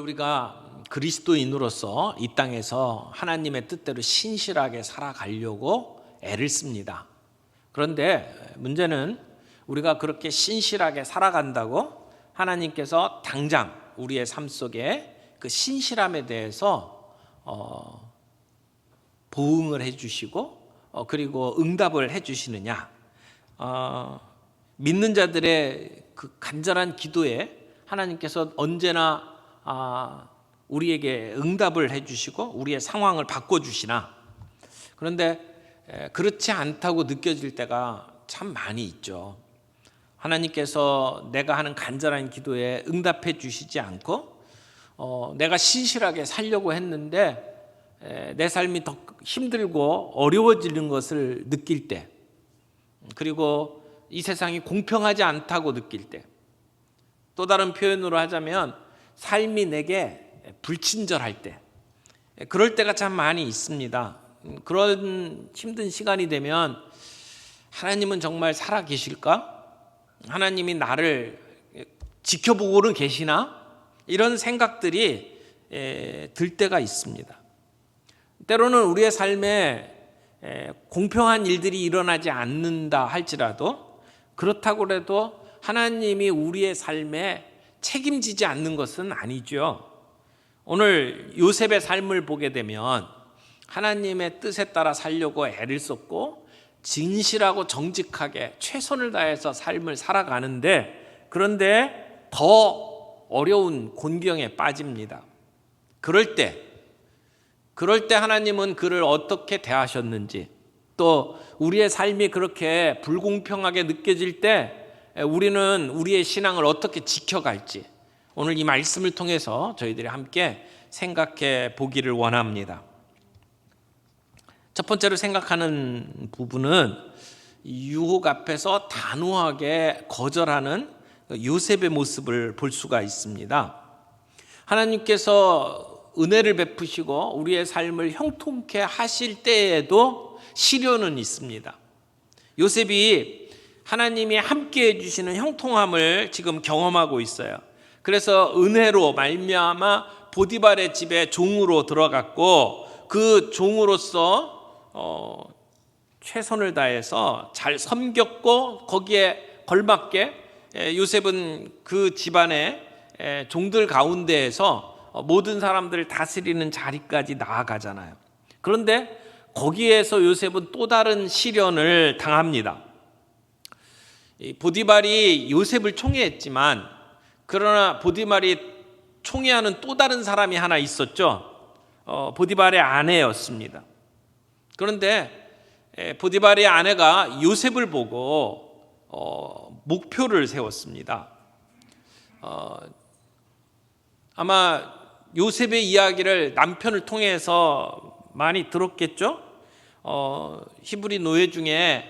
우리가 그리스도인으로서 이 땅에서 하나님의 뜻대로 신실하게 살아가려고 애를 씁니다. 그런데 문제는 우리가 그렇게 신실하게 살아간다고 하나님께서 당장 우리의 삶 속에 그 신실함에 대해서 보응을 해주시고 그리고 응답을 해주시느냐. 믿는 자들의 그 간절한 기도에 하나님께서 언제나 우리에게 응답을 해주시고 우리의 상황을 바꿔주시나. 그런데 그렇지 않다고 느껴질 때가 참 많이 있죠. 하나님께서 내가 하는 간절한 기도에 응답해 주시지 않고 내가 신실하게 살려고 했는데 내 삶이 더 힘들고 어려워지는 것을 느낄 때, 그리고 이 세상이 공평하지 않다고 느낄 때, 또 다른 표현으로 하자면 삶이 내게 불친절할 때, 그럴 때가 참 많이 있습니다. 그런 힘든 시간이 되면 하나님은 정말 살아 계실까? 하나님이 나를 지켜보고는 계시나? 이런 생각들이 들 때가 있습니다. 때로는 우리의 삶에 공평한 일들이 일어나지 않는다 할지라도, 그렇다고 해도 하나님이 우리의 삶에 책임지지 않는 것은 아니죠. 오늘 요셉의 삶을 보게 되면 하나님의 뜻에 따라 살려고 애를 썼고 진실하고 정직하게 최선을 다해서 삶을 살아가는데, 그런데 더 어려운 곤경에 빠집니다. 그럴 때 하나님은 그를 어떻게 대하셨는지, 또 우리의 삶이 그렇게 불공평하게 느껴질 때 우리는 우리의 신앙을 어떻게 지켜갈지, 오늘 이 말씀을 통해서 저희들이 함께 생각해 보기를 원합니다. 첫 번째로 생각하는 부분은 유혹 앞에서 단호하게 거절하는 요셉의 모습을 볼 수가 있습니다. 하나님께서 은혜를 베푸시고 우리의 삶을 형통케 하실 때에도 시련은 있습니다. 요셉이 하나님이 함께 해주시는 형통함을 지금 경험하고 있어요. 그래서 은혜로 말미암아 보디발의 집에 종으로 들어갔고, 그 종으로서 최선을 다해서 잘 섬겼고, 거기에 걸맞게 요셉은 그 집안의 종들 가운데에서 모든 사람들을 다스리는 자리까지 나아가잖아요. 그런데 거기에서 요셉은 또 다른 시련을 당합니다. 보디발이 요셉을 총애했지만, 그러나 보디발이 총애하는 또 다른 사람이 하나 있었죠. 보디발의 아내였습니다. 그런데 보디발의 아내가 요셉을 보고 목표를 세웠습니다. 아마 요셉의 이야기를 남편을 통해서 많이 들었겠죠. 히브리 노예 중에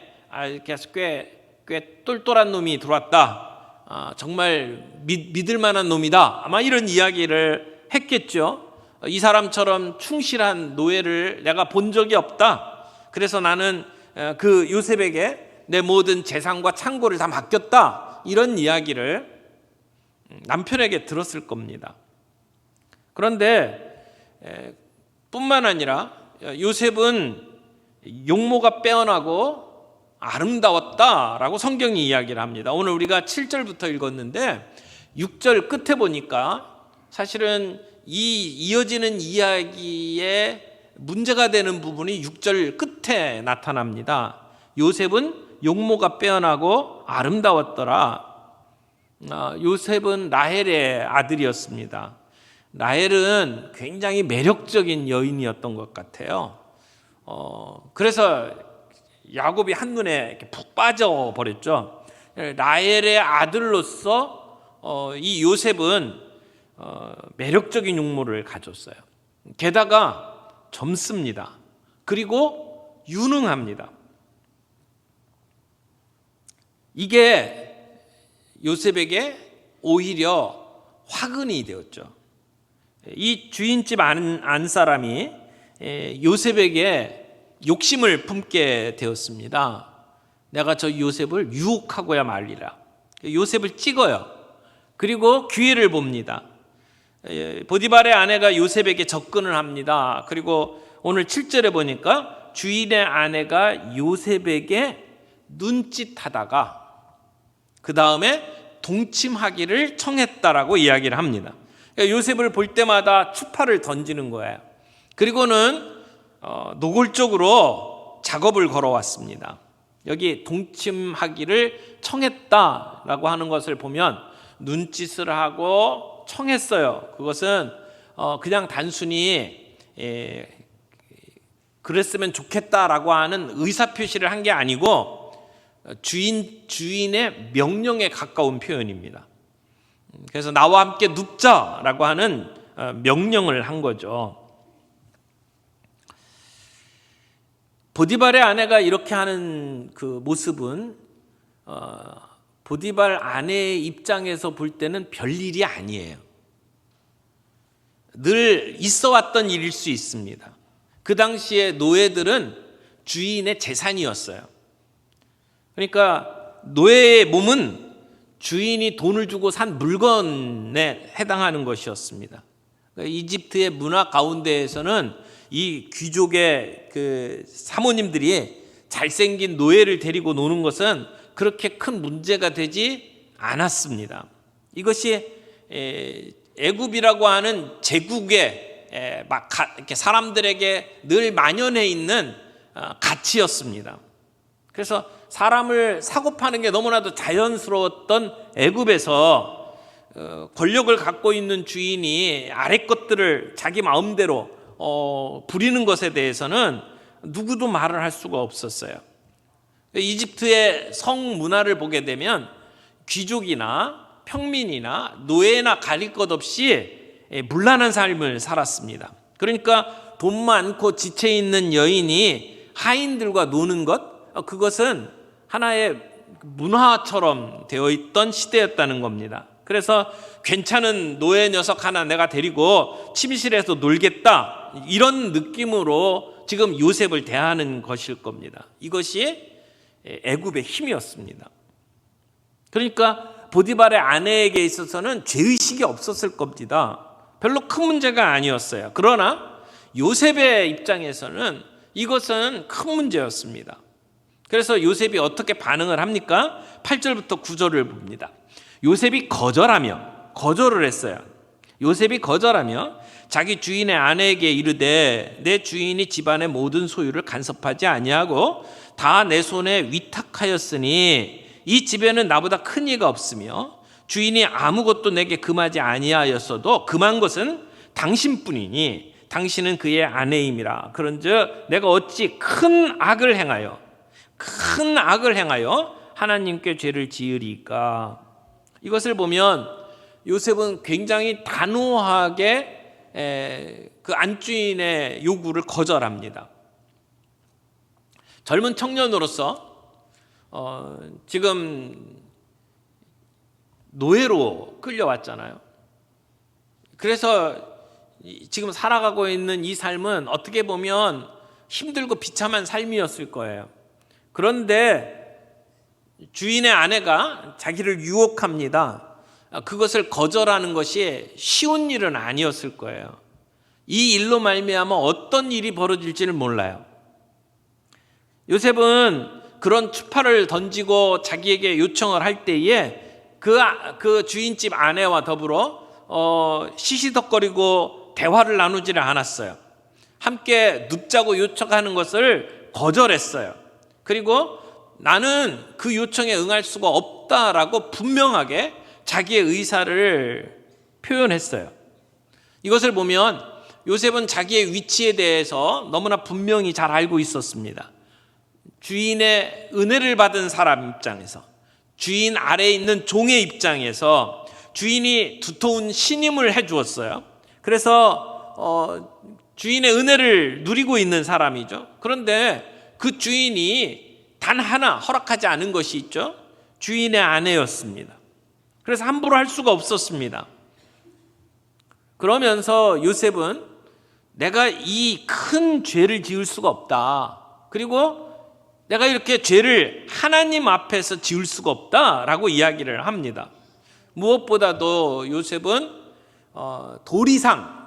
이렇게 꽤 똘똘한 놈이 들어왔다. 정말 믿을 만한 놈이다. 아마 이런 이야기를 했겠죠. 이 사람처럼 충실한 노예를 내가 본 적이 없다. 그래서 나는 그 요셉에게 내 모든 재산과 창고를 다 맡겼다. 이런 이야기를 남편에게 들었을 겁니다. 그런데 뿐만 아니라 요셉은 용모가 빼어나고 아름다웠다라고 성경이 이야기를 합니다. 오늘 우리가 7절부터 읽었는데 6절 끝에 보니까 사실은 이 이어지는 이야기에 문제가 되는 부분이 6절 끝에 나타납니다. 요셉은 용모가 빼어나고 아름다웠더라. 요셉은 라헬의 아들이었습니다. 라헬은 굉장히 매력적인 여인이었던 것 같아요. 그래서 야곱이 한눈에 이렇게 푹 빠져버렸죠. 라헬의 아들로서 이 요셉은 매력적인 용모를 가졌어요. 게다가 젊습니다. 그리고 유능합니다. 이게 요셉에게 오히려 화근이 되었죠. 이 주인집 안 사람이 요셉에게 욕심을 품게 되었습니다. 내가 저 요셉을 유혹하고야 말리라. 요셉을 찍어요. 그리고 기회를 봅니다. 보디발의 아내가 요셉에게 접근을 합니다. 그리고 오늘 7절에 보니까 주인의 아내가 요셉에게 눈짓하다가 그 다음에 동침하기를 청했다라고 이야기를 합니다. 그러니까 요셉을 볼 때마다 추파를 던지는 거예요. 그리고는 노골적으로 작업을 걸어왔습니다. 여기 동침하기를 청했다라고 하는 것을 보면 눈짓을 하고 청했어요. 그것은 그냥 단순히 그랬으면 좋겠다라고 하는 의사표시를 한 게 아니고 주인의 명령에 가까운 표현입니다. 그래서 나와 함께 눕자라고 하는 명령을 한 거죠. 보디발의 아내가 이렇게 하는 그 모습은 보디발 아내의 입장에서 볼 때는 별일이 아니에요. 늘 있어 왔던 일일 수 있습니다. 그 당시에 노예들은 주인의 재산이었어요. 그러니까 노예의 몸은 주인이 돈을 주고 산 물건에 해당하는 것이었습니다. 이집트의 문화 가운데에서는 이 귀족의 그 사모님들이 잘생긴 노예를 데리고 노는 것은 그렇게 큰 문제가 되지 않았습니다. 이것이 애굽이라고 하는 제국의 막 이렇게 사람들에게 늘 만연해 있는 가치였습니다. 그래서 사람을 사고 파는 게 너무나도 자연스러웠던 애굽에서 권력을 갖고 있는 주인이 아래 것들을 자기 마음대로 부리는 것에 대해서는 누구도 말을 할 수가 없었어요. 이집트의 성 문화를 보게 되면 귀족이나 평민이나 노예나 가릴 것 없이 문란한 삶을 살았습니다. 그러니까 돈 많고 지체 있는 여인이 하인들과 노는 것, 그것은 하나의 문화처럼 되어 있던 시대였다는 겁니다. 그래서 괜찮은 노예 녀석 하나 내가 데리고 침실에서 놀겠다, 이런 느낌으로 지금 요셉을 대하는 것일 겁니다. 이것이 애굽의 힘이었습니다. 그러니까 보디발의 아내에게 있어서는 죄의식이 없었을 겁니다. 별로 큰 문제가 아니었어요. 그러나 요셉의 입장에서는 이것은 큰 문제였습니다. 그래서 요셉이 어떻게 반응을 합니까? 8절부터 9절을 봅니다. 요셉이 거절을 했어요. 요셉이 거절하며 자기 주인의 아내에게 이르되 내 주인이 집안의 모든 소유를 간섭하지 아니하고 다 내 손에 위탁하였으니 이 집에는 나보다 큰 이가 없으며 주인이 아무것도 내게 금하지 아니하였어도 금한 것은 당신뿐이니 당신은 그의 아내임이라. 그런즉 내가 어찌 큰 악을 행하여 하나님께 죄를 지으리까. 이것을 보면 요셉은 굉장히 단호하게 그 안주인의 요구를 거절합니다. 젊은 청년으로서 지금 노예로 끌려왔잖아요. 그래서 지금 살아가고 있는 이 삶은 어떻게 보면 힘들고 비참한 삶이었을 거예요. 그런데 주인의 아내가 자기를 유혹합니다. 그것을 거절하는 것이 쉬운 일은 아니었을 거예요. 이 일로 말미암아 어떤 일이 벌어질지를 몰라요. 요셉은 그런 추파를 던지고 자기에게 요청을 할 때에 그 주인집 아내와 더불어 시시덕거리고 대화를 나누지를 않았어요. 함께 눕자고 요청하는 것을 거절했어요. 그리고 나는 그 요청에 응할 수가 없다라고 분명하게 자기의 의사를 표현했어요. 이것을 보면 요셉은 자기의 위치에 대해서 너무나 분명히 잘 알고 있었습니다. 주인의 은혜를 받은 사람 입장에서, 주인 아래에 있는 종의 입장에서 주인이 두터운 신임을 해주었어요. 그래서 주인의 은혜를 누리고 있는 사람이죠. 그런데 그 주인이 단 하나 허락하지 않은 것이 있죠. 주인의 아내였습니다. 그래서 함부로 할 수가 없었습니다. 그러면서 요셉은 내가 이 큰 죄를 지을 수가 없다. 그리고 내가 이렇게 죄를 하나님 앞에서 지을 수가 없다라고 이야기를 합니다. 무엇보다도 요셉은 도리상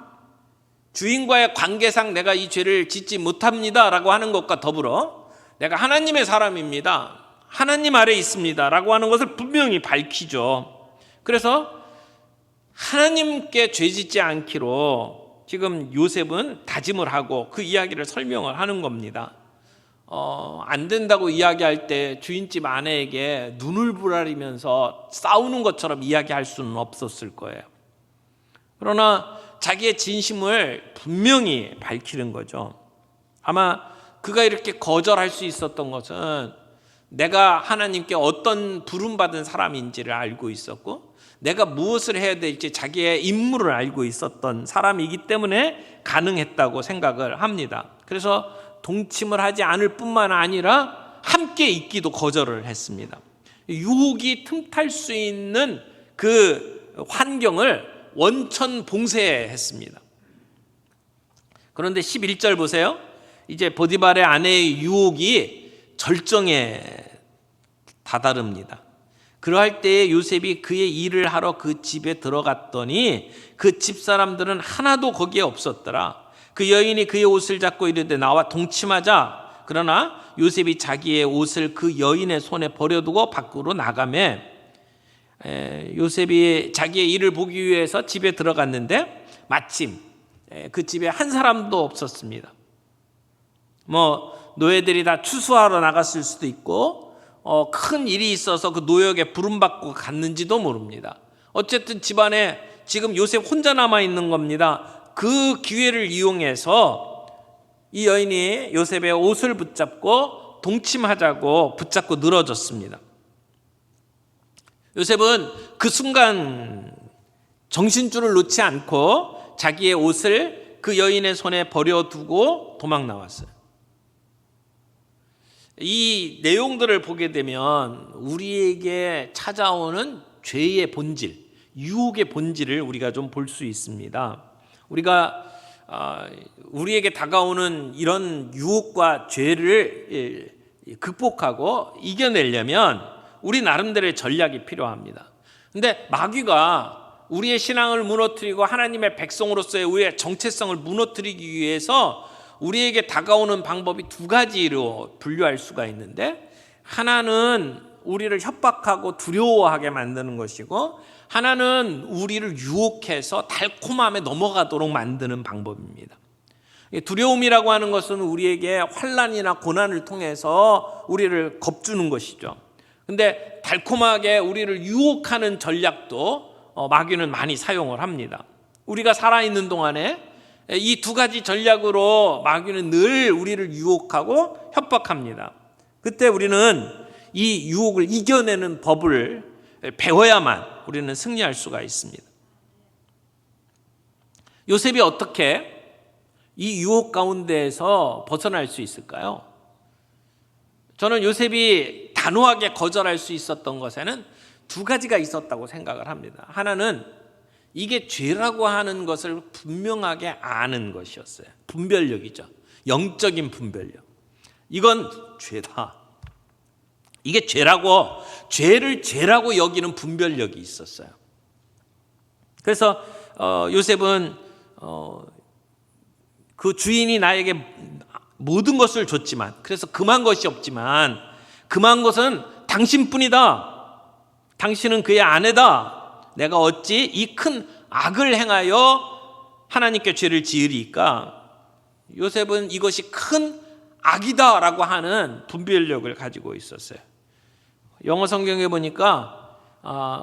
주인과의 관계상 내가 이 죄를 짓지 못합니다 라고 하는 것과 더불어 내가 하나님의 사람입니다, 하나님 아래 있습니다 라고 하는 것을 분명히 밝히죠. 그래서 하나님께 죄짓지 않기로 지금 요셉은 다짐을 하고 그 이야기를 설명을 하는 겁니다. 안 된다고 이야기할 때 주인집 아내에게 눈을 부라리면서 싸우는 것처럼 이야기할 수는 없었을 거예요. 그러나 자기의 진심을 분명히 밝히는 거죠. 아마 그가 이렇게 거절할 수 있었던 것은 내가 하나님께 어떤 부름받은 사람인지를 알고 있었고 내가 무엇을 해야 될지 자기의 임무를 알고 있었던 사람이기 때문에 가능했다고 생각을 합니다. 그래서 동침을 하지 않을 뿐만 아니라 함께 있기도 거절을 했습니다. 유혹이 틈탈 수 있는 그 환경을 원천봉쇄했습니다. 그런데 11절 보세요. 이제 보디발의 아내의 유혹이 절정에 다다릅니다. 그러할 때에 요셉이 그의 일을 하러 그 집에 들어갔더니 그 집사람들은 하나도 거기에 없었더라. 그 여인이 그의 옷을 잡고 이르되 나와 동침하자. 그러나 요셉이 자기의 옷을 그 여인의 손에 버려두고 밖으로 나가매 요셉이 자기의 일을 보기 위해서 집에 들어갔는데 마침 그 집에 한 사람도 없었습니다. 노예들이 다 추수하러 나갔을 수도 있고 큰 일이 있어서 그 노역에 부름받고 갔는지도 모릅니다. 어쨌든 집안에 지금 요셉 혼자 남아있는 겁니다. 그 기회를 이용해서 이 여인이 요셉의 옷을 붙잡고 동침하자고 붙잡고 늘어졌습니다. 요셉은 그 순간 정신줄을 놓지 않고 자기의 옷을 그 여인의 손에 버려두고 도망 나왔어요. 이 내용들을 보게 되면 우리에게 찾아오는 죄의 본질, 유혹의 본질을 우리가 좀 볼 수 있습니다. 우리가 우리에게 다가오는 이런 유혹과 죄를 극복하고 이겨내려면 우리 나름대로의 전략이 필요합니다. 근데 마귀가 우리의 신앙을 무너뜨리고 하나님의 백성으로서의 우리의 정체성을 무너뜨리기 위해서 우리에게 다가오는 방법이 두 가지로 분류할 수가 있는데, 하나는 우리를 협박하고 두려워하게 만드는 것이고, 하나는 우리를 유혹해서 달콤함에 넘어가도록 만드는 방법입니다. 두려움이라고 하는 것은 우리에게 환난이나 고난을 통해서 우리를 겁주는 것이죠. 근데 달콤하게 우리를 유혹하는 전략도 마귀는 많이 사용을 합니다. 우리가 살아있는 동안에 이 두 가지 전략으로 마귀는 늘 우리를 유혹하고 협박합니다. 그때 우리는 이 유혹을 이겨내는 법을 배워야만 우리는 승리할 수가 있습니다. 요셉이 어떻게 이 유혹 가운데에서 벗어날 수 있을까요? 저는 요셉이 단호하게 거절할 수 있었던 것에는 두 가지가 있었다고 생각을 합니다. 하나는 이게 죄라고 하는 것을 분명하게 아는 것이었어요. 분별력이죠. 영적인 분별력. 이건 죄다. 이게 죄를 죄라고 여기는 분별력이 있었어요. 그래서 요셉은 그 주인이 나에게 모든 것을 줬지만, 그래서 금한 것이 없지만 금한 것은 당신뿐이다. 당신은 그의 아내다. 내가 어찌 이 큰 악을 행하여 하나님께 죄를 지으리까? 요셉은 이것이 큰 악이다라고 하는 분별력을 가지고 있었어요. 영어 성경에 보니까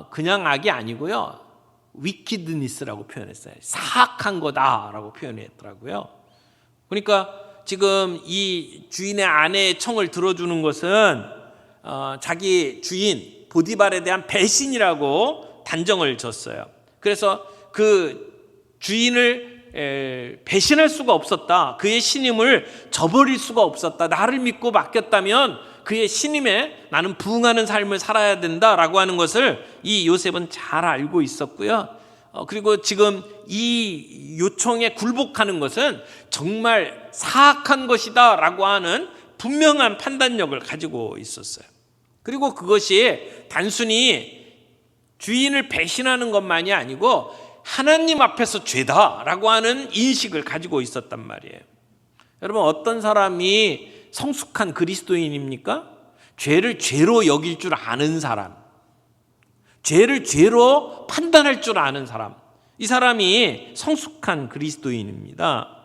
그냥 악이 아니고요, wickedness라고 표현했어요. 사악한 거다라고 표현했더라고요. 그러니까 지금 이 주인의 아내의 청을 들어주는 것은 자기 주인 보디발에 대한 배신이라고 단정을 줬어요. 그래서 그 주인을 배신할 수가 없었다. 그의 신임을 저버릴 수가 없었다. 나를 믿고 맡겼다면 그의 신임에 나는 부응하는 삶을 살아야 된다라고 하는 것을 이 요셉은 잘 알고 있었고요. 그리고 지금 이 요청에 굴복하는 것은 정말 사악한 것이다 라고 하는 분명한 판단력을 가지고 있었어요. 그리고 그것이 단순히 주인을 배신하는 것만이 아니고 하나님 앞에서 죄다라고 하는 인식을 가지고 있었단 말이에요. 여러분, 어떤 사람이 성숙한 그리스도인입니까? 죄를 죄로 여길 줄 아는 사람, 죄를 죄로 판단할 줄 아는 사람, 이 사람이 성숙한 그리스도인입니다.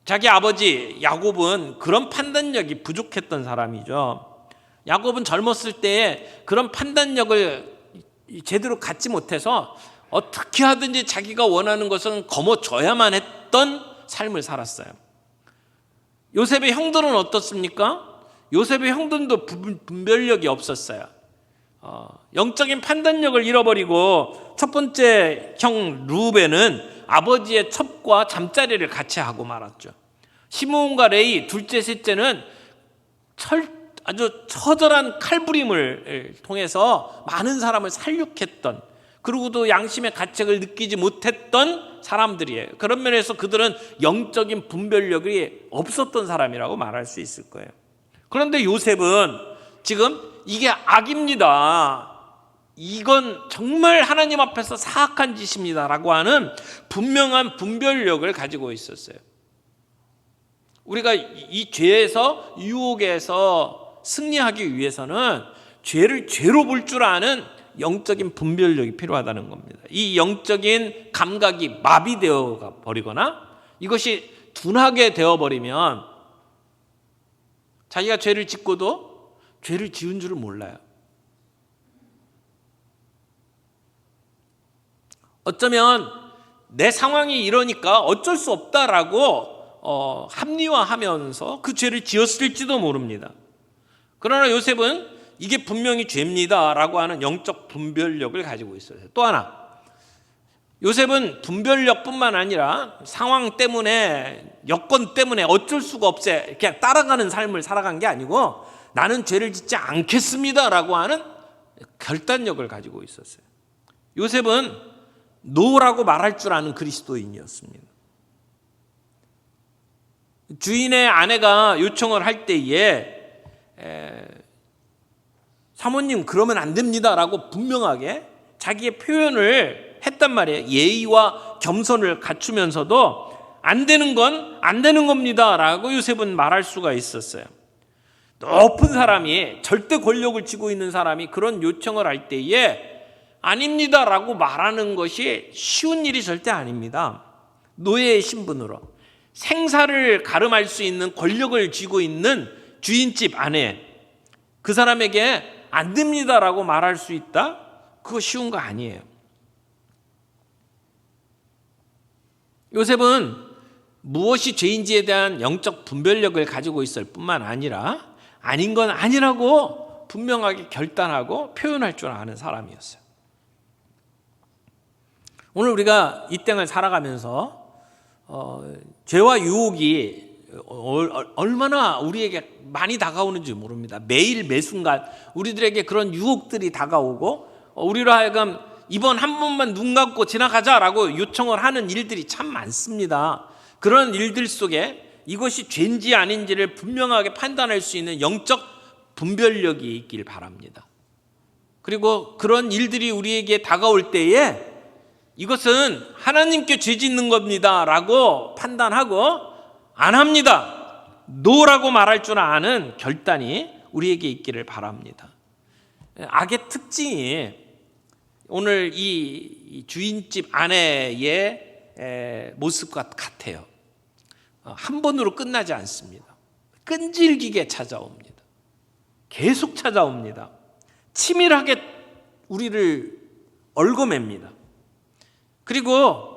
자기 아버지 야곱은 그런 판단력이 부족했던 사람이죠. 야곱은 젊었을 때에 그런 판단력을 제대로 갖지 못해서 어떻게 하든지 자기가 원하는 것은 거머쥐어야만 했던 삶을 살았어요. 요셉의 형들은 어떻습니까? 요셉의 형들도 분별력이 없었어요. 영적인 판단력을 잃어버리고 첫 번째 형 루벤은 아버지의 첩과 잠자리를 같이 하고 말았죠. 시므온과 레위 둘째 셋째는 아주 처절한 칼부림을 통해서 많은 사람을 살육했던, 그리고도 양심의 가책을 느끼지 못했던 사람들이에요. 그런 면에서 그들은 영적인 분별력이 없었던 사람이라고 말할 수 있을 거예요. 그런데 요셉은 지금 이게 악입니다, 이건 정말 하나님 앞에서 사악한 짓입니다 라고 하는 분명한 분별력을 가지고 있었어요. 우리가 이 죄에서, 유혹에서 승리하기 위해서는 죄를 죄로 볼 줄 아는 영적인 분별력이 필요하다는 겁니다. 이 영적인 감각이 마비되어 버리거나 이것이 둔하게 되어버리면 자기가 죄를 짓고도 죄를 지은 줄을 몰라요. 어쩌면 내 상황이 이러니까 어쩔 수 없다라고 합리화하면서 그 죄를 지었을지도 모릅니다. 그러나 요셉은 이게 분명히 죄입니다라고 하는 영적 분별력을 가지고 있어요. 또 하나, 요셉은 분별력뿐만 아니라 상황 때문에, 여건 때문에 어쩔 수가 없어 그냥 따라가는 삶을 살아간 게 아니고 나는 죄를 짓지 않겠습니다라고 하는 결단력을 가지고 있었어요. 요셉은 노라고 말할 줄 아는 그리스도인이었습니다. 주인의 아내가 요청을 할 때에 사모님 그러면 안 됩니다라고 분명하게 자기의 표현을 했단 말이에요. 예의와 겸손을 갖추면서도 안 되는 건 안 되는 겁니다라고 요셉은 말할 수가 있었어요. 높은 사람이, 절대 권력을 쥐고 있는 사람이 그런 요청을 할 때에 아닙니다라고 말하는 것이 쉬운 일이 절대 아닙니다. 노예의 신분으로 생사를 가름할 수 있는 권력을 쥐고 있는 주인집 아내, 그 사람에게 안 됩니다라고 말할 수 있다? 그거 쉬운 거 아니에요. 요셉은 무엇이 죄인지에 대한 영적 분별력을 가지고 있을 뿐만 아니라 아닌 건 아니라고 분명하게 결단하고 표현할 줄 아는 사람이었어요. 오늘 우리가 이 땅을 살아가면서 죄와 유혹이 얼마나 우리에게 많이 다가오는지 모릅니다. 매일 매순간 우리들에게 그런 유혹들이 다가오고 우리로 하여금 이번 한 번만 눈 감고 지나가자라고 요청을 하는 일들이 참 많습니다. 그런 일들 속에 이것이 죄인지 아닌지를 분명하게 판단할 수 있는 영적 분별력이 있길 바랍니다. 그리고 그런 일들이 우리에게 다가올 때에 이것은 하나님께 죄 짓는 겁니다 라고 판단하고 안 합니다, 노라고 말할 줄 아는 결단이 우리에게 있기를 바랍니다. 악의 특징이 오늘 이 주인집 아내의 모습과 같아요. 한 번으로 끝나지 않습니다. 끈질기게 찾아옵니다. 계속 찾아옵니다. 치밀하게 우리를 얽어맵니다. 그리고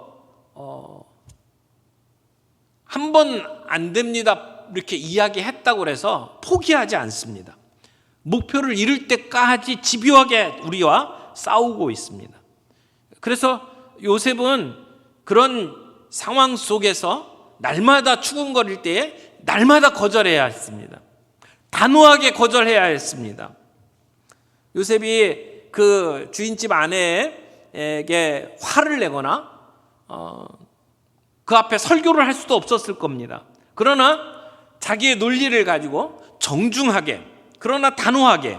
한 번 안 됩니다 이렇게 이야기했다고 해서 포기하지 않습니다. 목표를 이룰 때까지 집요하게 우리와 싸우고 있습니다. 그래서 요셉은 그런 상황 속에서 날마다 추궁거릴 때에 날마다 거절해야 했습니다. 단호하게 거절해야 했습니다. 요셉이 그 주인집 아내에게 화를 내거나 그 앞에 설교를 할 수도 없었을 겁니다. 그러나 자기의 논리를 가지고 정중하게, 그러나 단호하게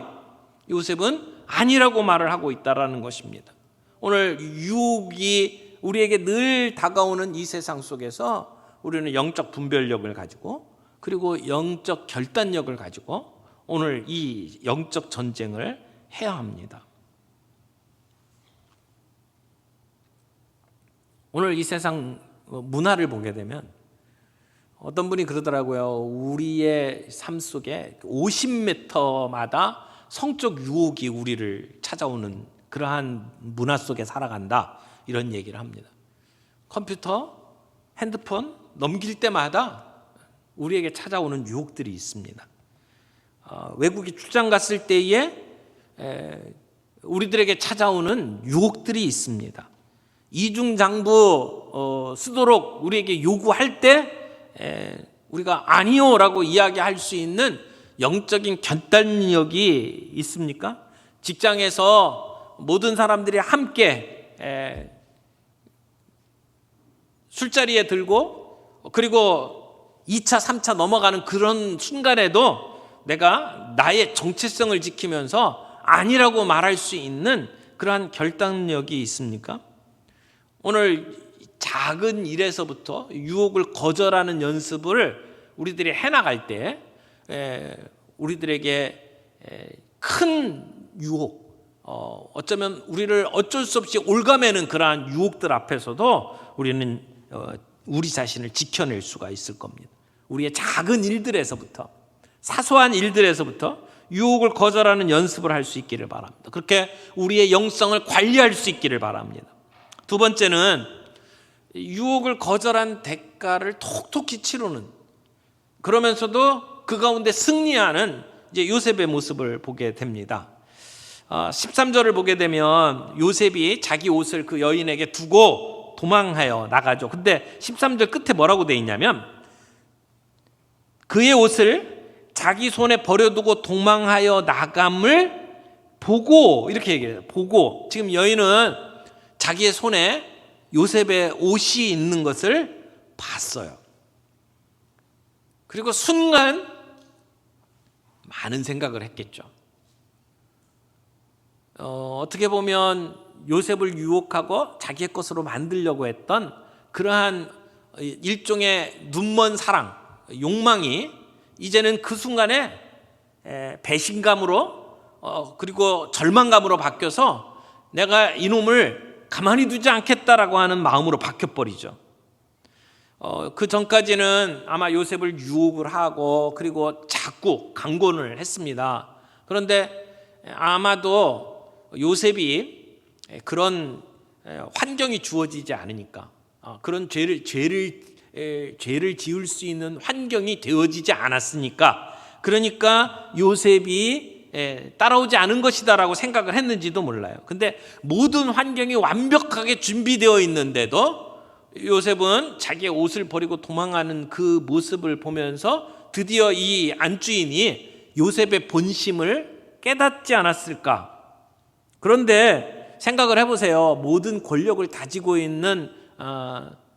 요셉은 아니라고 말을 하고 있다는 것입니다. 오늘 유혹이 우리에게 늘 다가오는 이 세상 속에서 우리는 영적 분별력을 가지고 그리고 영적 결단력을 가지고 오늘 이 영적 전쟁을 해야 합니다. 오늘 이 세상 문화를 보게 되면 어떤 분이 그러더라고요. 우리의 삶 속에 50m마다 성적 유혹이 우리를 찾아오는 그러한 문화 속에 살아간다, 이런 얘기를 합니다. 컴퓨터, 핸드폰 넘길 때마다 우리에게 찾아오는 유혹들이 있습니다. 외국에 출장 갔을 때에 우리들에게 찾아오는 유혹들이 있습니다. 이중장부 쓰도록 우리에게 요구할 때 우리가 아니요라고 이야기할 수 있는 영적인 결단력이 있습니까? 직장에서 모든 사람들이 함께 술자리에 들고 그리고 2차, 3차 넘어가는 그런 순간에도 내가 나의 정체성을 지키면서 아니라고 말할 수 있는 그러한 결단력이 있습니까? 오늘 작은 일에서부터 유혹을 거절하는 연습을 우리들이 해나갈 때 우리들에게 큰 유혹, 어쩌면 우리를 어쩔 수 없이 올가매는 그러한 유혹들 앞에서도 우리는 우리 자신을 지켜낼 수가 있을 겁니다. 우리의 작은 일들에서부터, 사소한 일들에서부터 유혹을 거절하는 연습을 할 수 있기를 바랍니다. 그렇게 우리의 영성을 관리할 수 있기를 바랍니다. 두 번째는 유혹을 거절한 대가를 톡톡히 치르는, 그러면서도 그 가운데 승리하는 이제 요셉의 모습을 보게 됩니다. 13절을 보게 되면 요셉이 자기 옷을 그 여인에게 두고 도망하여 나가죠. 근데 13절 끝에 뭐라고 돼 있냐면 그의 옷을 자기 손에 버려두고 도망하여 나감을 보고, 이렇게 얘기해요. 보고. 지금 여인은 자기의 손에 요셉의 옷이 있는 것을 봤어요. 그리고 순간 많은 생각을 했겠죠. 어떻게 보면 요셉을 유혹하고 자기의 것으로 만들려고 했던 그러한 일종의 눈먼 사랑, 욕망이 이제는 그 순간에 배신감으로 그리고 절망감으로 바뀌어서 내가 이놈을 가만히 두지 않겠다라고 하는 마음으로 바뀌어버리죠. 그 전까지는 아마 요셉을 유혹을 하고 그리고 자꾸 강권을 했습니다. 그런데 아마도 요셉이 그런 환경이 주어지지 않으니까, 그런 죄를 지을 수 있는 환경이 되어지지 않았으니까, 그러니까 요셉이 따라오지 않은 것이다라고 생각을 했는지도 몰라요. 근데 모든 환경이 완벽하게 준비되어 있는데도 요셉은 자기의 옷을 버리고 도망가는 그 모습을 보면서 드디어 이 안주인이 요셉의 본심을 깨닫지 않았을까. 그런데 생각을 해보세요. 모든 권력을 다지고 있는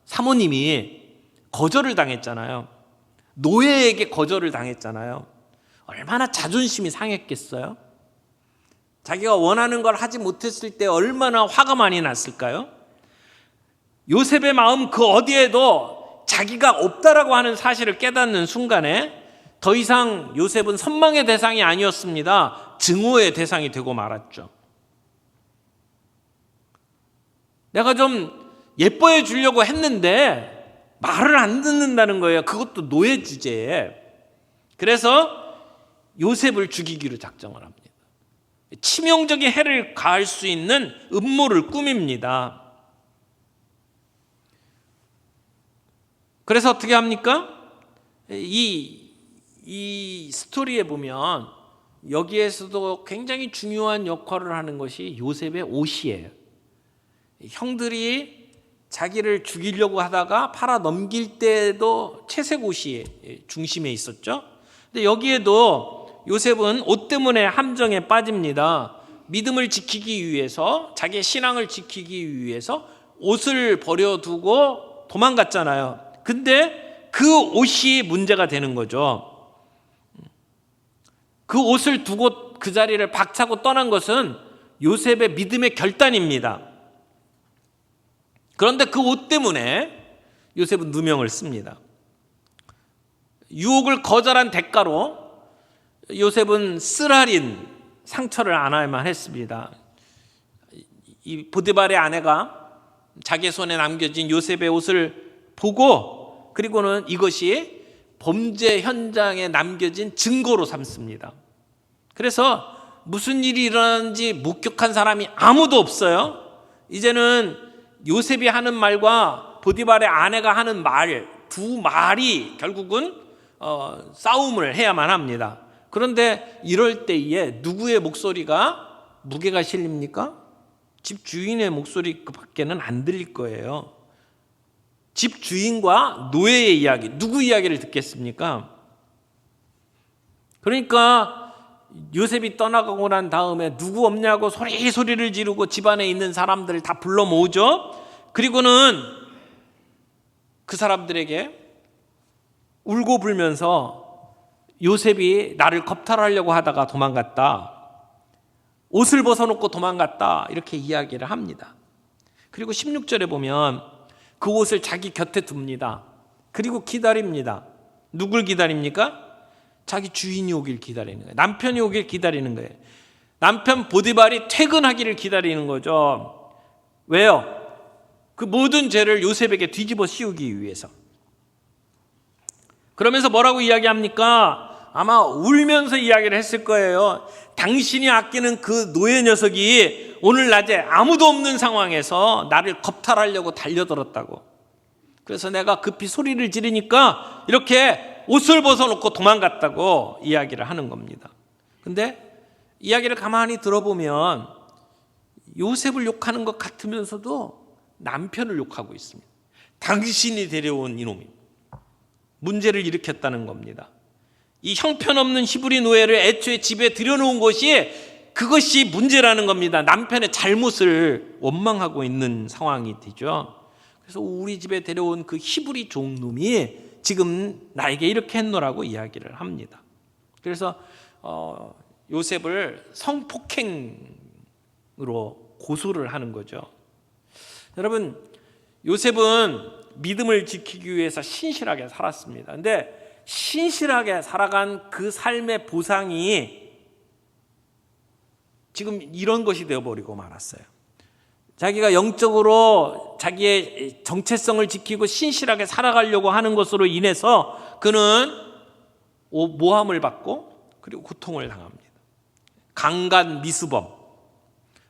사모님이 거절을 당했잖아요. 노예에게 거절을 당했잖아요. 얼마나 자존심이 상했겠어요? 자기가 원하는 걸 하지 못했을 때 얼마나 화가 많이 났을까요? 요셉의 마음 그 어디에도 자기가 없다라고 하는 사실을 깨닫는 순간에 더 이상 요셉은 선망의 대상이 아니었습니다. 증오의 대상이 되고 말았죠. 내가 좀 예뻐해 주려고 했는데 말을 안 듣는다는 거예요. 그것도 노예 주제에. 그래서 요셉을 죽이기로 작정을 합니다. 치명적인 해를 가할 수 있는 음모를 꾸밉니다. 그래서 어떻게 합니까? 이 스토리에 보면 여기에서도 굉장히 중요한 역할을 하는 것이 요셉의 옷이에요. 형들이 자기를 죽이려고 하다가 팔아 넘길 때도 채색 옷이 중심에 있었죠. 근데 여기에도 요셉은 옷 때문에 함정에 빠집니다. 믿음을 지키기 위해서, 자기의 신앙을 지키기 위해서 옷을 버려두고 도망갔잖아요. 근데 그 옷이 문제가 되는 거죠. 그 옷을 두고 그 자리를 박차고 떠난 것은 요셉의 믿음의 결단입니다. 그런데 그 옷 때문에 요셉은 누명을 씁니다. 유혹을 거절한 대가로 요셉은 쓰라린 상처를 안아야만 했습니다. 이 보디발의 아내가 자기 손에 남겨진 요셉의 옷을 보고 그리고는 이것이 범죄 현장에 남겨진 증거로 삼습니다. 그래서 무슨 일이 일어나는지 목격한 사람이 아무도 없어요. 이제는 요셉이 하는 말과 보디발의 아내가 하는 말, 두 말이 결국은 싸움을 해야만 합니다. 그런데 이럴 때에 누구의 목소리가 무게가 실립니까? 집 주인의 목소리 밖에는 안 들릴 거예요. 집 주인과 노예의 이야기, 누구 이야기를 듣겠습니까? 그러니까 요셉이 떠나가고 난 다음에 누구 없냐고 소리를 지르고 집안에 있는 사람들을 다 불러 모으죠. 그리고는 그 사람들에게 울고 불면서 요셉이 나를 겁탈하려고 하다가 도망갔다, 옷을 벗어놓고 도망갔다, 이렇게 이야기를 합니다. 그리고 16절에 보면 그 옷을 자기 곁에 둡니다. 그리고 기다립니다. 누굴 기다립니까? 자기 주인이 오길 기다리는 거예요. 남편이 오길 기다리는 거예요. 남편 보디발이 퇴근하기를 기다리는 거죠. 왜요? 그 모든 죄를 요셉에게 뒤집어 씌우기 위해서. 그러면서 뭐라고 이야기합니까? 아마 울면서 이야기를 했을 거예요. 당신이 아끼는 그 노예 녀석이 오늘 낮에 아무도 없는 상황에서 나를 겁탈하려고 달려들었다고. 그래서 내가 급히 소리를 지르니까 이렇게 옷을 벗어놓고 도망갔다고 이야기를 하는 겁니다. 근데 이야기를 가만히 들어보면 요셉을 욕하는 것 같으면서도 남편을 욕하고 있습니다. 당신이 데려온 이놈이 문제를 일으켰다는 겁니다. 이 형편없는 히브리 노예를 애초에 집에 들여놓은 것이 그것이 문제라는 겁니다. 남편의 잘못을 원망하고 있는 상황이 되죠. 그래서 우리 집에 데려온 그 히브리 종놈이 지금 나에게 이렇게 했노라고 이야기를 합니다. 그래서 요셉을 성폭행으로 고소를 하는 거죠. 여러분, 요셉은 믿음을 지키기 위해서 신실하게 살았습니다. 근데 신실하게 살아간 그 삶의 보상이 지금 이런 것이 되어버리고 말았어요. 자기가 영적으로 자기의 정체성을 지키고 신실하게 살아가려고 하는 것으로 인해서 그는 모함을 받고 그리고 고통을 당합니다. 강간 미수범,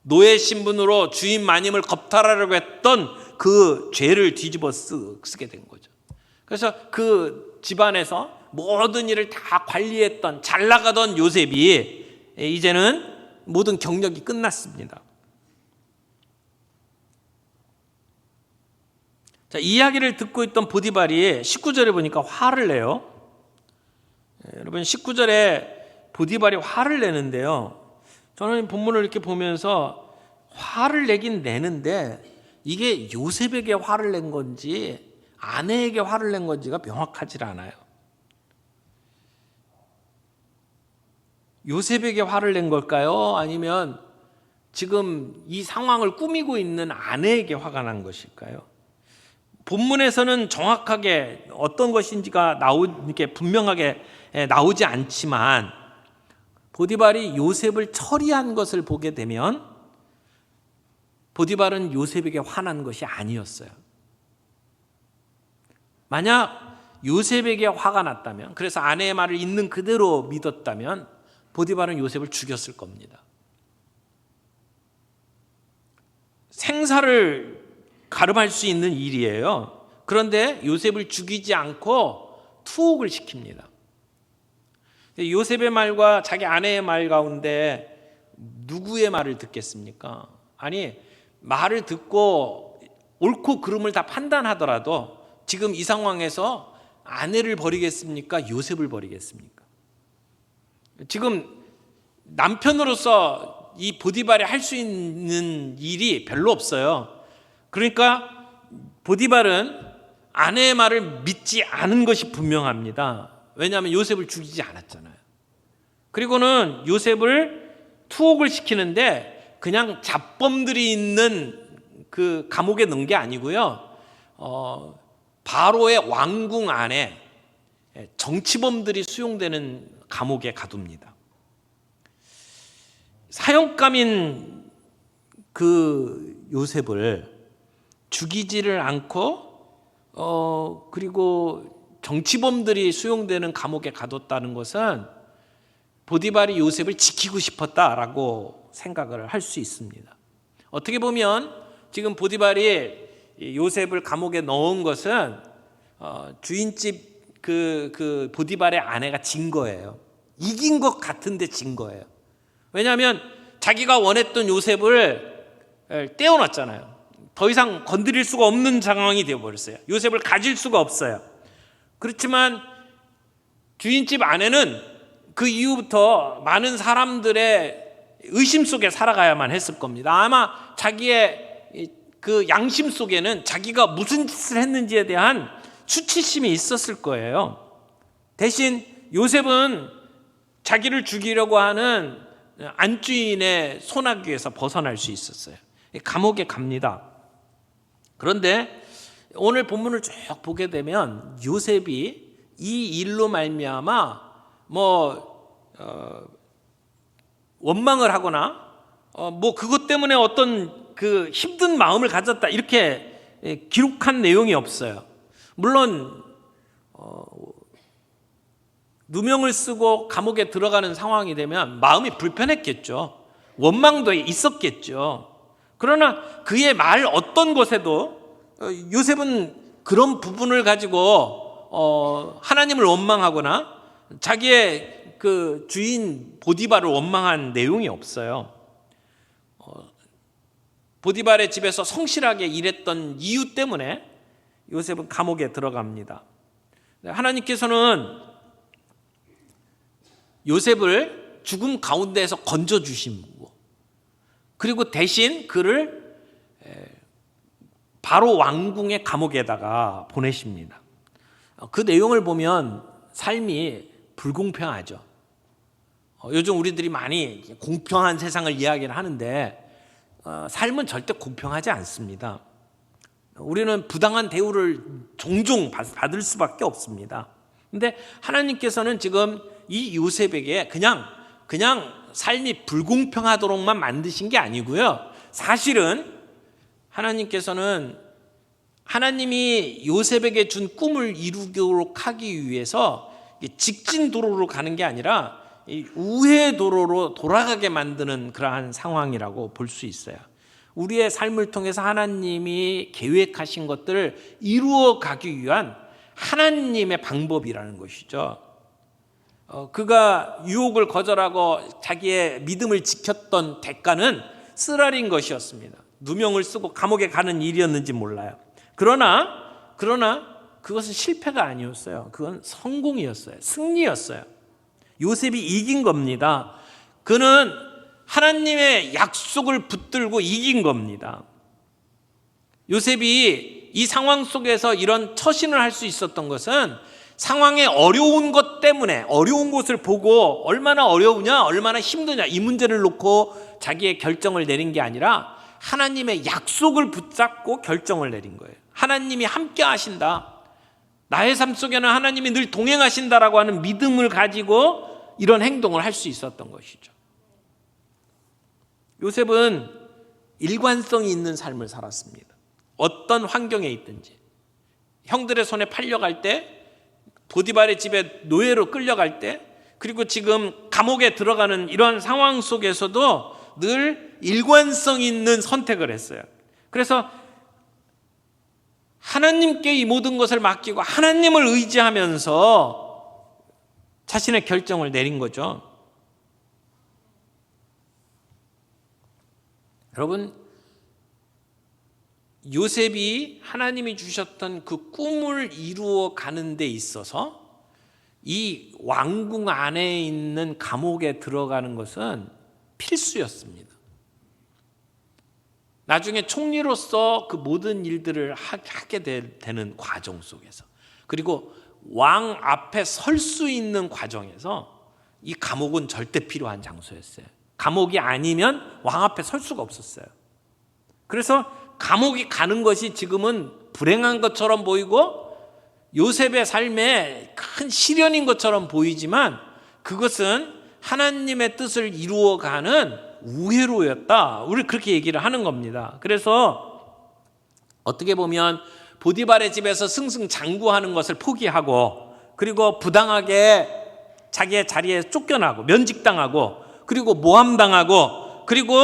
노예 신분으로 주인 마님을 겁탈하려고 했던 그 죄를 뒤집어 쓰게 된 거죠. 그래서 그 집안에서 모든 일을 다 관리했던 잘 나가던 요셉이 이제는 모든 경력이 끝났습니다. 자, 이 이야기를 듣고 있던 보디발이 19절에 보니까 화를 내요. 여러분, 19절에 보디발이 화를 내는데요. 저는 본문을 이렇게 보면서 화를 내긴 내는데 이게 요셉에게 화를 낸 건지 아내에게 화를 낸 건지가 명확하지 않아요. 요셉에게 화를 낸 걸까요? 아니면 지금 이 상황을 꾸미고 있는 아내에게 화가 난 것일까요? 본문에서는 정확하게 어떤 것인지가 이렇게 분명하게 나오지 않지만 보디발이 요셉을 처리한 것을 보게 되면 보디발은 요셉에게 화난 것이 아니었어요. 만약 요셉에게 화가 났다면, 그래서 아내의 말을 있는 그대로 믿었다면 보디발은 요셉을 죽였을 겁니다. 생사를 가름할 수 있는 일이에요. 그런데 요셉을 죽이지 않고 투옥을 시킵니다. 요셉의 말과 자기 아내의 말 가운데 누구의 말을 듣겠습니까? 아니, 말을 듣고 옳고 그름을 다 판단하더라도 지금 이 상황에서 아내를 버리겠습니까? 요셉을 버리겠습니까? 지금 남편으로서 이 보디발이 할 수 있는 일이 별로 없어요. 그러니까 보디발은 아내의 말을 믿지 않은 것이 분명합니다. 왜냐하면 요셉을 죽이지 않았잖아요. 그리고는 요셉을 투옥을 시키는데 그냥 잡범들이 있는 그 감옥에 넣은 게 아니고요. 바로의 왕궁 안에 정치범들이 수용되는 감옥에 가둡니다. 사형감인 그 요셉을 죽이지를 않고 그리고 정치범들이 수용되는 감옥에 가뒀다는 것은 보디발이 요셉을 지키고 싶었다라고 생각을 할 수 있습니다. 어떻게 보면 지금 보디발이 요셉을 감옥에 넣은 것은 주인집 그 보디발의 아내가 진 거예요. 이긴 것 같은데 진 거예요. 왜냐하면 자기가 원했던 요셉을 떼어놨잖아요. 더 이상 건드릴 수가 없는 상황이 되어버렸어요. 요셉을 가질 수가 없어요. 그렇지만 주인집 아내는 그 이후부터 많은 사람들의 의심 속에 살아가야만 했을 겁니다. 아마 자기의 그 양심 속에는 자기가 무슨 짓을 했는지에 대한 수치심이 있었을 거예요. 대신 요셉은 자기를 죽이려고 하는 안주인의 손아귀에서 벗어날 수 있었어요. 감옥에 갑니다. 그런데 오늘 본문을 쭉 보게 되면 요셉이 이 일로 말미암아 원망을 하거나 그것 때문에 어떤 그 힘든 마음을 가졌다 이렇게 기록한 내용이 없어요. 물론 누명을 쓰고 감옥에 들어가는 상황이 되면 마음이 불편했겠죠. 원망도 있었겠죠. 그러나 그의 말 어떤 것에도 요셉은 그런 부분을 가지고 하나님을 원망하거나 자기의 그 주인 보디발을 원망한 내용이 없어요. 보디발의 집에서 성실하게 일했던 이유 때문에 요셉은 감옥에 들어갑니다. 하나님께서는 요셉을 죽음 가운데에서 건져주시고 그리고 대신 그를 바로 왕궁의 감옥에다가 보내십니다. 그 내용을 보면 삶이 불공평하죠. 요즘 우리들이 많이 공평한 세상을 이야기를 하는데 삶은 절대 공평하지 않습니다. 우리는 부당한 대우를 종종 받을 수밖에 없습니다. 그런데 하나님께서는 지금 이 요셉에게 그냥 삶이 불공평하도록만 만드신 게 아니고요. 사실은 하나님께서는 하나님이 요셉에게 준 꿈을 이루도록 하기 위해서 직진 도로로 가는 게 아니라 우회 도로로 돌아가게 만드는 그러한 상황이라고 볼 수 있어요. 우리의 삶을 통해서 하나님이 계획하신 것들을 이루어 가기 위한 하나님의 방법이라는 것이죠. 그가 유혹을 거절하고 자기의 믿음을 지켰던 대가는 쓰라린 것이었습니다. 누명을 쓰고 감옥에 가는 일이었는지 몰라요. 그러나 그것은 실패가 아니었어요. 그건 성공이었어요. 승리였어요. 요셉이 이긴 겁니다. 그는 하나님의 약속을 붙들고 이긴 겁니다. 요셉이 이 상황 속에서 이런 처신을 할 수 있었던 것은 상황의 어려운 것 때문에 어려운 것을 보고 얼마나 어려우냐 얼마나 힘드냐 이 문제를 놓고 자기의 결정을 내린 게 아니라 하나님의 약속을 붙잡고 결정을 내린 거예요. 하나님이 함께 하신다. 나의 삶 속에는 하나님이 늘 동행하신다라고 하는 믿음을 가지고 이런 행동을 할 수 있었던 것이죠. 요셉은 일관성이 있는 삶을 살았습니다. 어떤 환경에 있든지 형들의 손에 팔려갈 때 보디발의 집에 노예로 끌려갈 때 그리고 지금 감옥에 들어가는 이런 상황 속에서도 늘 일관성 있는 선택을 했어요. 그래서 하나님께 이 모든 것을 맡기고 하나님을 의지하면서 자신의 결정을 내린 거죠. 여러분, 요셉이 하나님이 주셨던 그 꿈을 이루어 가는 데 있어서 이 왕궁 안에 있는 감옥에 들어가는 것은 필수였습니다. 나중에 총리로서 그 모든 일들을 하게 되는 과정 속에서 그리고 왕 앞에 설 수 있는 과정에서 이 감옥은 절대 필요한 장소였어요. 감옥이 아니면 왕 앞에 설 수가 없었어요. 그래서 감옥에 가는 것이 지금은 불행한 것처럼 보이고 요셉의 삶에 큰 시련인 것처럼 보이지만 그것은 하나님의 뜻을 이루어가는 우회로였다. 우리 그렇게 얘기를 하는 겁니다. 그래서 어떻게 보면 보디발의 집에서 승승장구하는 것을 포기하고 그리고 부당하게 자기의 자리에 쫓겨나고 면직당하고 그리고 모함당하고 그리고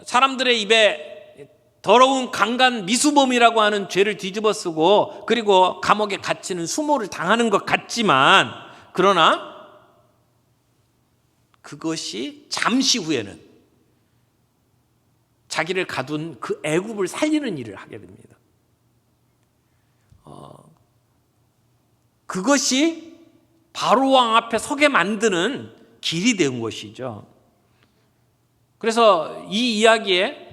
사람들의 입에 더러운 강간 미수범이라고 하는 죄를 뒤집어 쓰고 그리고 감옥에 갇히는 수모를 당하는 것 같지만 그러나 그것이 잠시 후에는 자기를 가둔 그 애굽을 살리는 일을 하게 됩니다. 그것이 바로왕 앞에 서게 만드는 길이 된 것이죠. 그래서 이 이야기에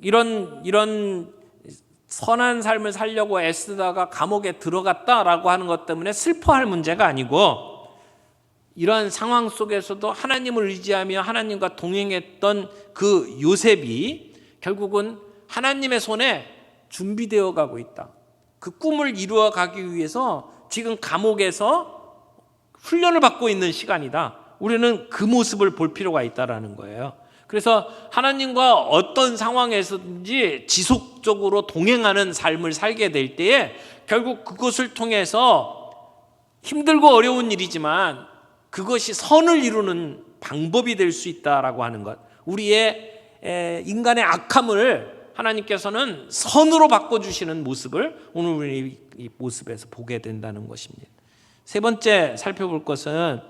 이런 선한 삶을 살려고 애쓰다가 감옥에 들어갔다라고 하는 것 때문에 슬퍼할 문제가 아니고 이러한 상황 속에서도 하나님을 의지하며 하나님과 동행했던 그 요셉이 결국은 하나님의 손에 준비되어 가고 있다. 그 꿈을 이루어 가기 위해서 지금 감옥에서 훈련을 받고 있는 시간이다. 우리는 그 모습을 볼 필요가 있다라는 거예요. 그래서 하나님과 어떤 상황에서든지 지속적으로 동행하는 삶을 살게 될 때에 결국 그것을 통해서 힘들고 어려운 일이지만 그것이 선을 이루는 방법이 될 수 있다라고 하는 것. 우리의 인간의 악함을 하나님께서는 선으로 바꿔주시는 모습을 오늘 우리 이 모습에서 보게 된다는 것입니다. 세 번째 살펴볼 것은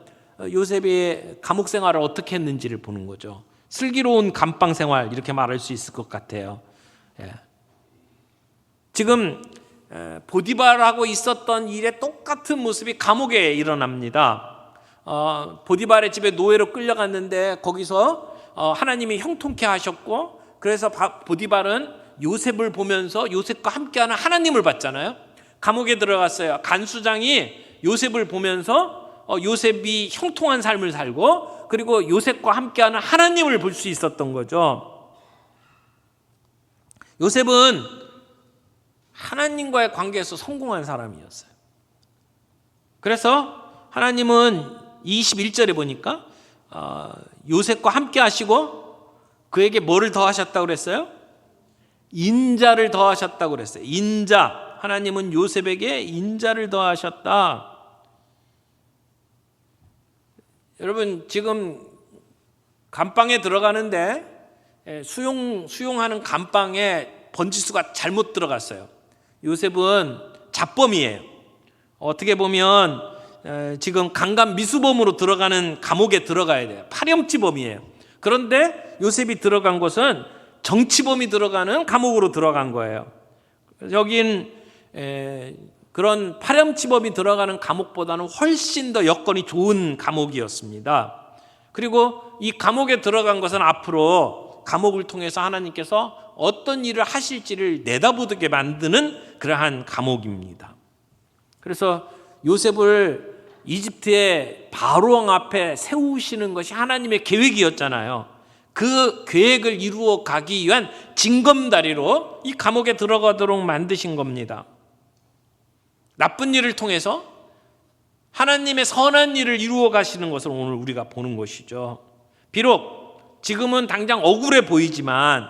요셉이 감옥 생활을 어떻게 했는지를 보는 거죠. 슬기로운 감방 생활 이렇게 말할 수 있을 것 같아요. 지금 보디발하고 있었던 일에 똑같은 모습이 감옥에 일어납니다. 보디발의 집에 노예로 끌려갔는데 거기서 하나님이 형통케 하셨고 그래서 보디발은 요셉을 보면서 요셉과 함께하는 하나님을 봤잖아요. 감옥에 들어갔어요. 간수장이 요셉을 보면서 요셉이 형통한 삶을 살고 그리고 요셉과 함께하는 하나님을 볼 수 있었던 거죠. 요셉은 하나님과의 관계에서 성공한 사람이었어요. 그래서 하나님은 21절에 보니까 요셉과 함께 하시고 그에게 뭐를 더하셨다고 그랬어요? 인자를 더하셨다고 그랬어요. 인자. 하나님은 요셉에게 인자를 더하셨다. 여러분 지금 감방에 들어가는데 수용하는 감방에 번지수가 잘못 들어갔어요. 요셉은 잡범이에요. 어떻게 보면 지금 강간 미수범으로 들어가는 감옥에 들어가야 돼요. 파렴치범이에요. 그런데 요셉이 들어간 곳은 정치범이 들어가는 감옥으로 들어간 거예요. 여긴 그런 파렴치범이 들어가는 감옥보다는 훨씬 더 여건이 좋은 감옥이었습니다. 그리고 이 감옥에 들어간 것은 앞으로 감옥을 통해서 하나님께서 어떤 일을 하실지를 내다보게 만드는 그러한 감옥입니다. 그래서 요셉을 이집트의 바로왕 앞에 세우시는 것이 하나님의 계획이었잖아요. 그 계획을 이루어 가기 위한 징검다리로 이 감옥에 들어가도록 만드신 겁니다. 나쁜 일을 통해서 하나님의 선한 일을 이루어 가시는 것을 오늘 우리가 보는 것이죠. 비록 지금은 당장 억울해 보이지만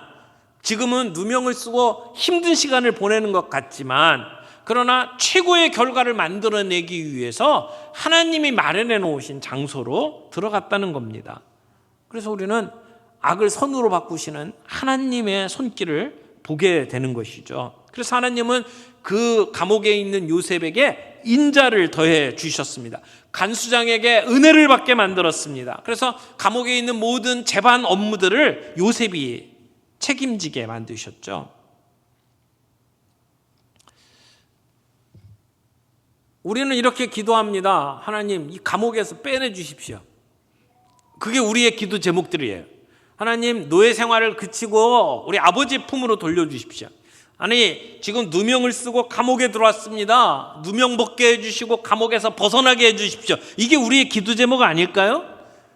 지금은 누명을 쓰고 힘든 시간을 보내는 것 같지만 그러나 최고의 결과를 만들어내기 위해서 하나님이 마련해 놓으신 장소로 들어갔다는 겁니다. 그래서 우리는 악을 선으로 바꾸시는 하나님의 손길을 보게 되는 것이죠. 그래서 하나님은 그 감옥에 있는 요셉에게 인자를 더해 주셨습니다. 간수장에게 은혜를 받게 만들었습니다. 그래서 감옥에 있는 모든 재반 업무들을 요셉이 책임지게 만드셨죠. 우리는 이렇게 기도합니다. 하나님, 이 감옥에서 빼내 주십시오. 그게 우리의 기도 제목들이에요. 하나님, 노예 생활을 그치고 우리 아버지 품으로 돌려주십시오. 아니, 지금 누명을 쓰고 감옥에 들어왔습니다. 누명 벗게 해주시고 감옥에서 벗어나게 해주십시오. 이게 우리의 기도 제목 아닐까요?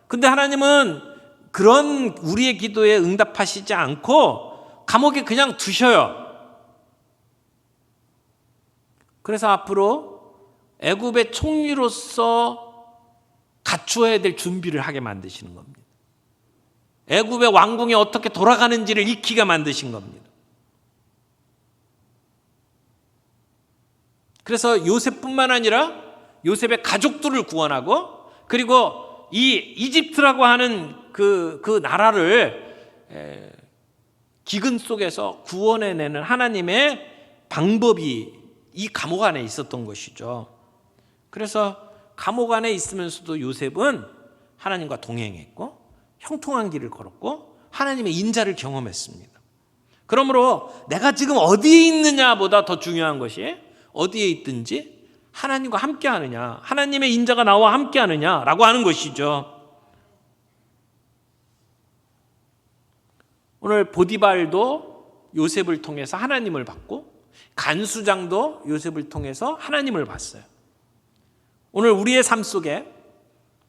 근데 하나님은 그런 우리의 기도에 응답하시지 않고 감옥에 그냥 두셔요. 그래서 앞으로 애굽의 총리로서 갖추어야 될 준비를 하게 만드시는 겁니다. 애굽의 왕궁이 어떻게 돌아가는지를 익히게 만드신 겁니다. 그래서 요셉뿐만 아니라 요셉의 가족들을 구원하고, 그리고 이 이집트라고 하는 그 나라를 기근 속에서 구원해내는 하나님의 방법이 이 감옥 안에 있었던 것이죠. 그래서 감옥 안에 있으면서도 요셉은 하나님과 동행했고 형통한 길을 걸었고 하나님의 인자를 경험했습니다. 그러므로 내가 지금 어디에 있느냐보다 더 중요한 것이 어디에 있든지 하나님과 함께 하느냐, 하나님의 인자가 나와 함께 하느냐라고 하는 것이죠. 오늘 보디발도 요셉을 통해서 하나님을 봤고 간수장도 요셉을 통해서 하나님을 봤어요. 오늘 우리의 삶 속에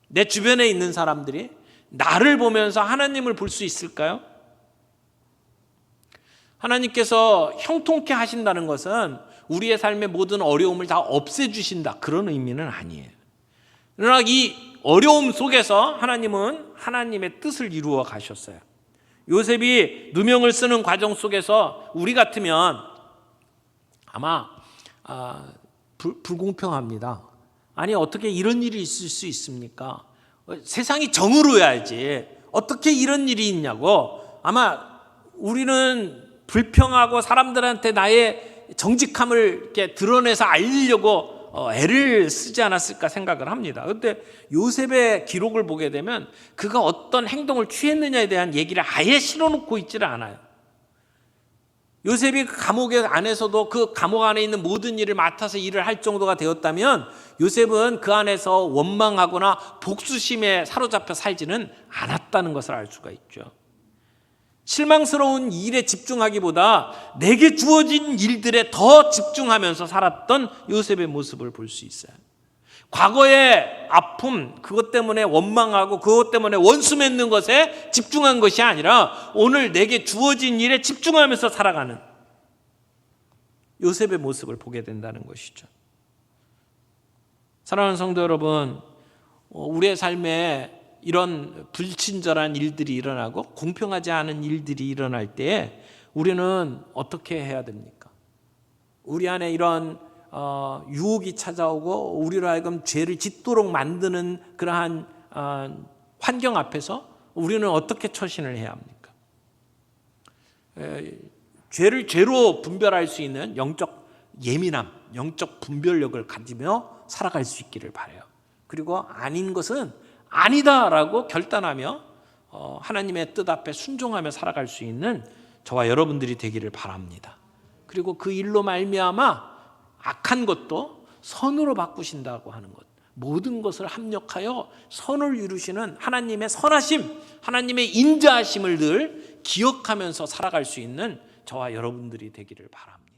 내 주변에 있는 사람들이 나를 보면서 하나님을 볼 수 있을까요? 하나님께서 형통케 하신다는 것은 우리의 삶의 모든 어려움을 다 없애주신다, 그런 의미는 아니에요. 그러나 이 어려움 속에서 하나님은 하나님의 뜻을 이루어 가셨어요. 요셉이 누명을 쓰는 과정 속에서 우리 같으면 아마 불공평합니다. 아니 어떻게 이런 일이 있을 수 있습니까? 세상이 정의로워야지 어떻게 이런 일이 있냐고 아마 우리는 불평하고 사람들한테 나의 정직함을 이렇게 드러내서 알리려고 애를 쓰지 않았을까 생각을 합니다. 그런데 요셉의 기록을 보게 되면 그가 어떤 행동을 취했느냐에 대한 얘기를 아예 실어놓고 있지를 않아요. 요셉이 감옥 안에서도 그 감옥 안에 있는 모든 일을 맡아서 일을 할 정도가 되었다면 요셉은 그 안에서 원망하거나 복수심에 사로잡혀 살지는 않았다는 것을 알 수가 있죠. 실망스러운 일에 집중하기보다 내게 주어진 일들에 더 집중하면서 살았던 요셉의 모습을 볼 수 있어요. 과거의 아픔, 그것 때문에 원망하고 그것 때문에 원수 맺는 것에 집중한 것이 아니라 오늘 내게 주어진 일에 집중하면서 살아가는 요셉의 모습을 보게 된다는 것이죠. 사랑하는 성도 여러분, 우리의 삶에 이런 불친절한 일들이 일어나고 공평하지 않은 일들이 일어날 때 우리는 어떻게 해야 됩니까? 우리 안에 이런 유혹이 찾아오고 우리로 하여금 죄를 짓도록 만드는 그러한 환경 앞에서 우리는 어떻게 처신을 해야 합니까? 죄를 죄로 분별할 수 있는 영적 예민함, 영적 분별력을 가지며 살아갈 수 있기를 바라요. 그리고 아닌 것은 아니다라고 결단하며 하나님의 뜻 앞에 순종하며 살아갈 수 있는 저와 여러분들이 되기를 바랍니다. 그리고 그 일로 말미암아 악한 것도 선으로 바꾸신다고 하는 것, 모든 것을 합력하여 선을 이루시는 하나님의 선하심, 하나님의 인자하심을 늘 기억하면서 살아갈 수 있는 저와 여러분들이 되기를 바랍니다.